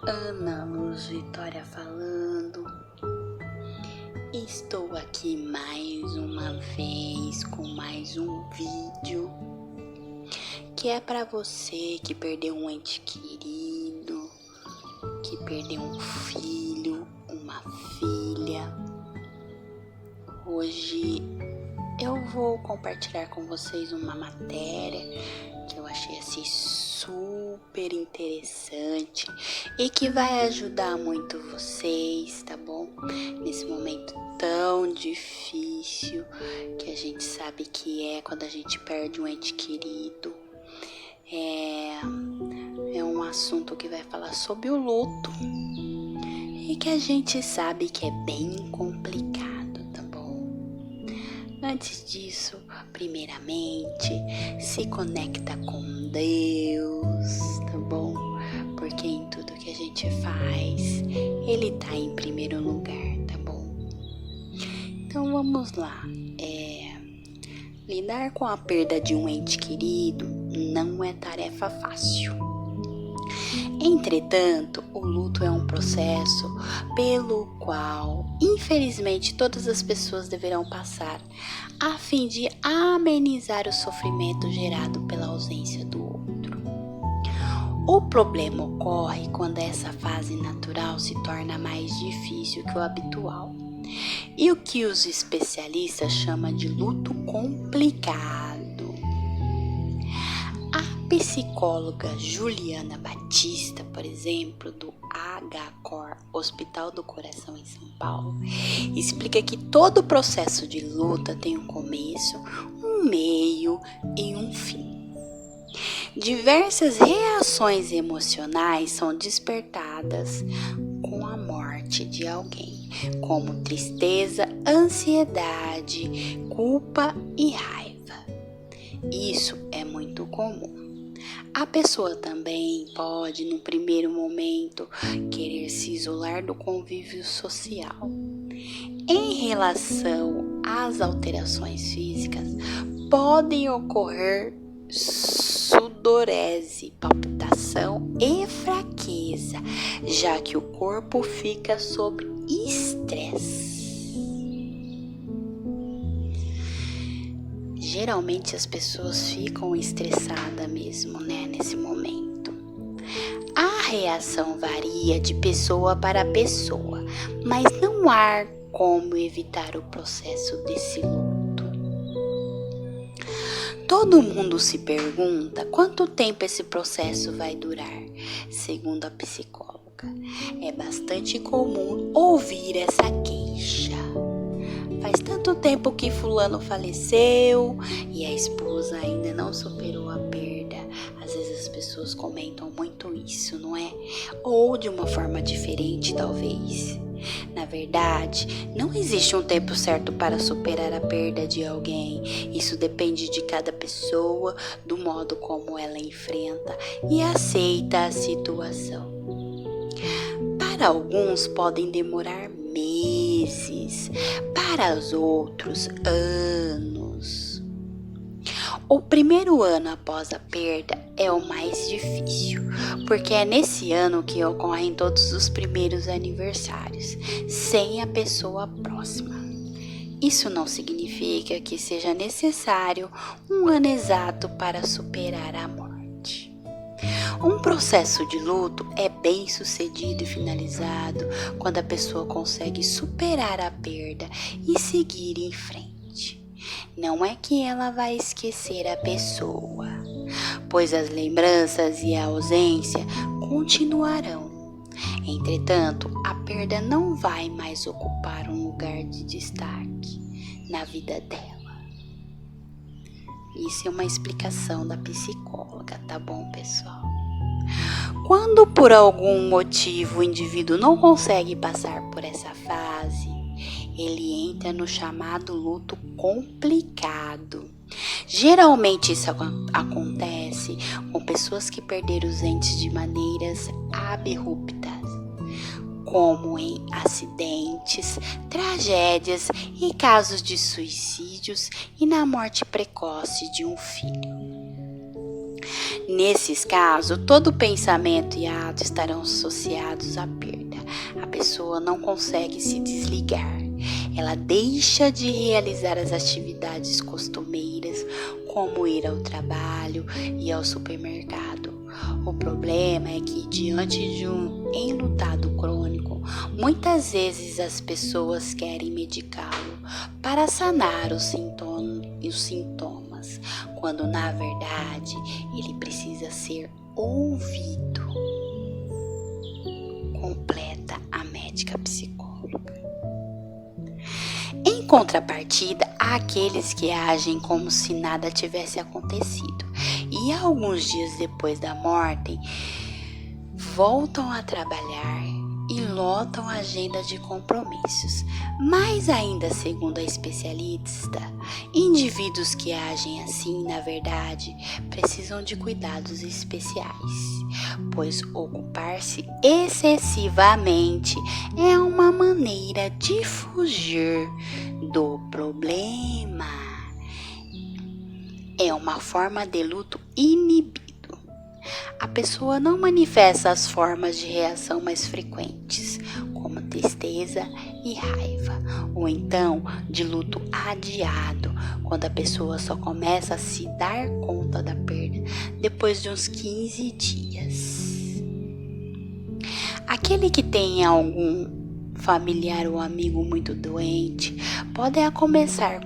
Ana Luz Vitória falando. Estou aqui mais uma vez com mais um vídeo que é para você que perdeu um ente querido, que perdeu um filho, uma filha. Hoje eu vou compartilhar com vocês uma matéria que eu achei assim super interessante e que vai ajudar muito vocês, tá bom? Nesse momento tão difícil que a gente sabe que é quando a gente perde um ente querido. É um assunto que vai falar sobre o luto e que a gente sabe que é bem complicado, tá bom? Antes disso, primeiramente, se conecta com Deus, tá bom? Porque em tudo que a gente faz, Ele tá em primeiro lugar, tá bom? Então vamos lá. Lidar com a perda de um ente querido não é tarefa fácil. Entretanto, o luto é um processo pelo qual, infelizmente, todas as pessoas deverão passar a fim de amenizar o sofrimento gerado pela ausência do outro. O problema ocorre quando essa fase natural se torna mais difícil que o habitual e o que os especialistas chamam de luto complicado. A psicóloga Juliana Batista, por exemplo, do HCOR, Hospital do Coração em São Paulo, explica que todo processo de luta tem um começo, um meio e um fim. Diversas reações emocionais são despertadas com a morte de alguém, como tristeza, ansiedade, culpa e raiva. Isso é muito comum. A pessoa também pode, no primeiro momento, querer se isolar do convívio social. Em relação às alterações físicas, podem ocorrer sudorese, palpitação e fraqueza, já que o corpo fica sob estresse. Geralmente as pessoas ficam estressadas mesmo, nesse momento. A reação varia de pessoa para pessoa, mas não há como evitar o processo desse luto. Todo mundo se pergunta quanto tempo esse processo vai durar, segundo a psicóloga. É bastante comum ouvir essa queixa. Faz tanto tempo que fulano faleceu e a esposa ainda não superou a perda. Às vezes as pessoas comentam muito isso, não é? Ou de uma forma diferente, talvez. Na verdade, não existe um tempo certo para superar a perda de alguém. Isso depende de cada pessoa, do modo como ela enfrenta e aceita a situação. Para alguns podem demorar meses, para os outros anos. O primeiro ano após a perda é o mais difícil, porque é nesse ano que ocorrem todos os primeiros aniversários, sem a pessoa próxima. Isso não significa que seja necessário um ano exato para superar a morte. Um processo de luto é bem sucedido e finalizado quando a pessoa consegue superar a perda e seguir em frente. Não é que ela vai esquecer a pessoa, pois as lembranças e a ausência continuarão. Entretanto, a perda não vai mais ocupar um lugar de destaque na vida dela. Isso é uma explicação da psicóloga, tá bom, pessoal? Quando por algum motivo o indivíduo não consegue passar por essa fase, ele entra no chamado luto complicado. Geralmente isso acontece com pessoas que perderam os entes de maneiras abruptas, como em acidentes, tragédias e casos de suicídios e na morte precoce de um filho. Nesses casos, todo pensamento e ato estarão associados à perda. A pessoa não consegue se desligar. Ela deixa de realizar as atividades costumeiras, como ir ao trabalho e ao supermercado. O problema é que, diante de um enlutado crônico, muitas vezes as pessoas querem medicá-lo para sanar os sintomas, quando na verdade ele precisa ser ouvido. Completa a médica psicóloga. Em contrapartida, há aqueles que agem como se nada tivesse acontecido e alguns dias depois da morte voltam a trabalhar e lotam a agenda de compromissos. Mas ainda segundo a especialista, indivíduos que agem assim, na verdade, precisam de cuidados especiais, pois ocupar-se excessivamente é uma maneira de fugir do problema. É uma forma de luto inibido. A pessoa não manifesta as formas de reação mais frequentes, como tristeza e raiva, ou então de luto adiado, quando a pessoa só começa a se dar conta da perda depois de uns 15 dias. Aquele que tem algum familiar ou amigo muito doente pode começar a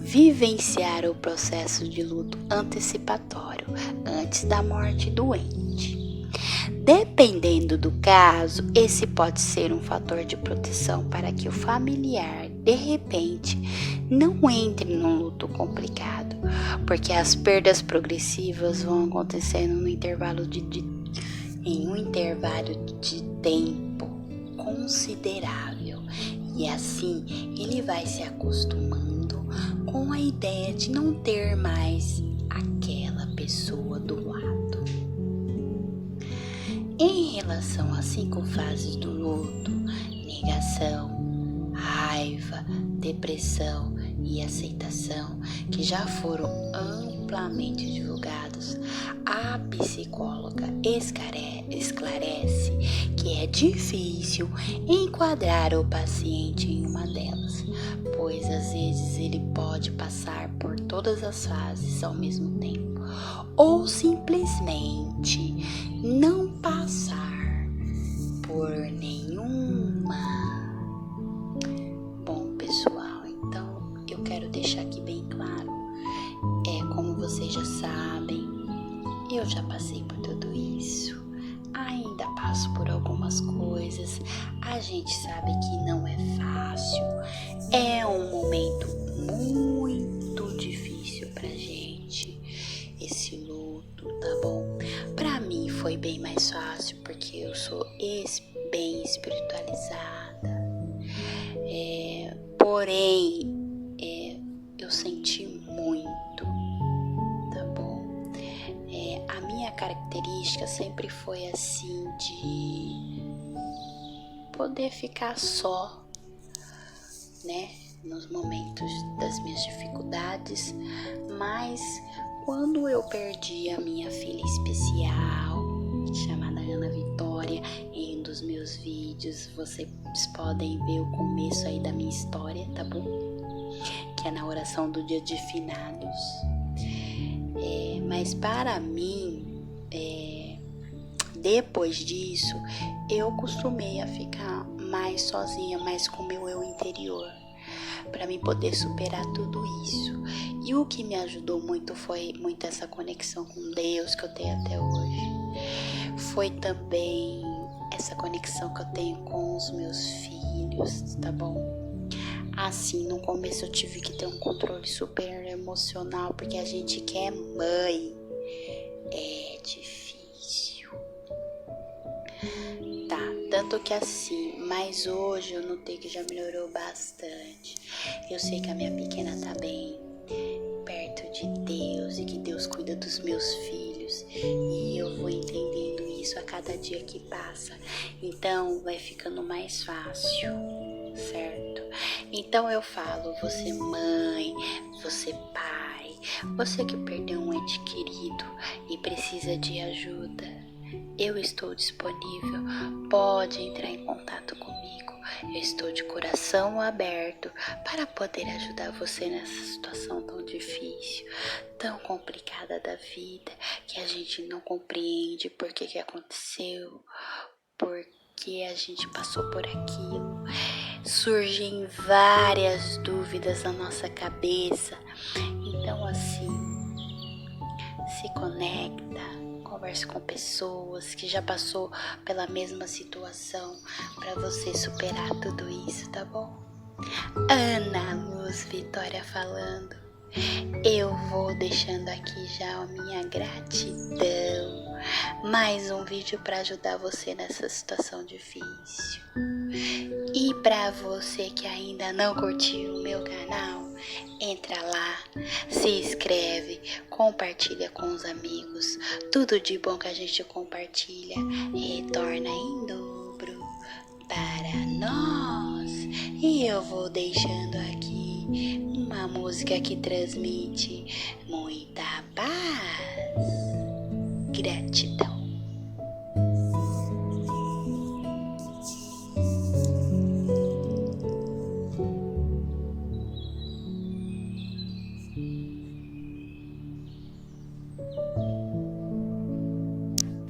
vivenciar o processo de luto antecipatório antes da morte doente. Dependendo do caso, esse pode ser um fator de proteção para que o familiar, de repente, não entre num luto complicado, porque as perdas progressivas vão acontecendo em um intervalo de tempo considerável, e assim ele vai se acostumando com a ideia de não ter mais aquela pessoa do lado. Em relação às 5 fases do luto: negação, raiva, depressão e aceitação, que já foram amplamente divulgados, a psicóloga esclarece que é difícil enquadrar o paciente em uma delas, pois às vezes ele pode passar por todas as fases ao mesmo tempo, ou simplesmente não passar por nenhuma. Bom, pessoal, então eu quero deixar aqui bem claro, como vocês já sabem, eu já passei por tudo isso, ainda passo por algumas coisas, a gente sabe que não é fácil, é um momento muito difícil pra gente, esse luto, tá bom? Pra mim foi bem mais fácil, porque eu sou bem espiritualizada, porém, eu senti muito, tá bom? A minha característica sempre foi assim, de poder ficar só, né, nos momentos das minhas dificuldades, mas quando eu perdi a minha filha especial, chamada Ana Vitória, em um dos meus vídeos, vocês podem ver o começo aí da minha história, tá bom? Que é na oração do dia de finados. Mas para mim, depois disso, eu costumei a ficar mais sozinha, mais com o meu eu interior, para mim poder superar tudo isso. E o que me ajudou muito foi essa conexão com Deus que eu tenho até hoje. Foi também essa conexão que eu tenho com os meus filhos, tá bom? Assim, no começo eu tive que ter um controle super emocional, porque a gente que é mãe, é difícil. Tá, tanto que assim, mas hoje eu notei que já melhorou bastante. Eu sei que a minha pequena tá bem, perto de Deus, e que Deus cuida dos meus filhos, e eu vou entendendo isso a cada dia que passa, então vai ficando mais fácil, certo? Então eu falo, você mãe, você pai, você que perdeu um ente querido e precisa de ajuda, eu estou disponível, pode entrar em contato comigo. Eu estou de coração aberto para poder ajudar você nessa situação tão difícil, tão complicada da vida, que a gente não compreende por que aconteceu, porque a gente passou por aquilo. Surgem várias dúvidas na nossa cabeça. Então, assim, se conecta, converse com pessoas que já passou pela mesma situação para você superar tudo isso, tá bom? Ana Luz Vitória falando. Eu vou deixando aqui já a minha gratidão. Mais um vídeo para ajudar você nessa situação difícil. E para você que ainda não curtiu o meu canal, entra lá, se inscreve, compartilha com os amigos. Tudo de bom que a gente compartilha retorna em dobro para nós. E eu vou deixando aqui uma música que transmite muita paz. Gratidão.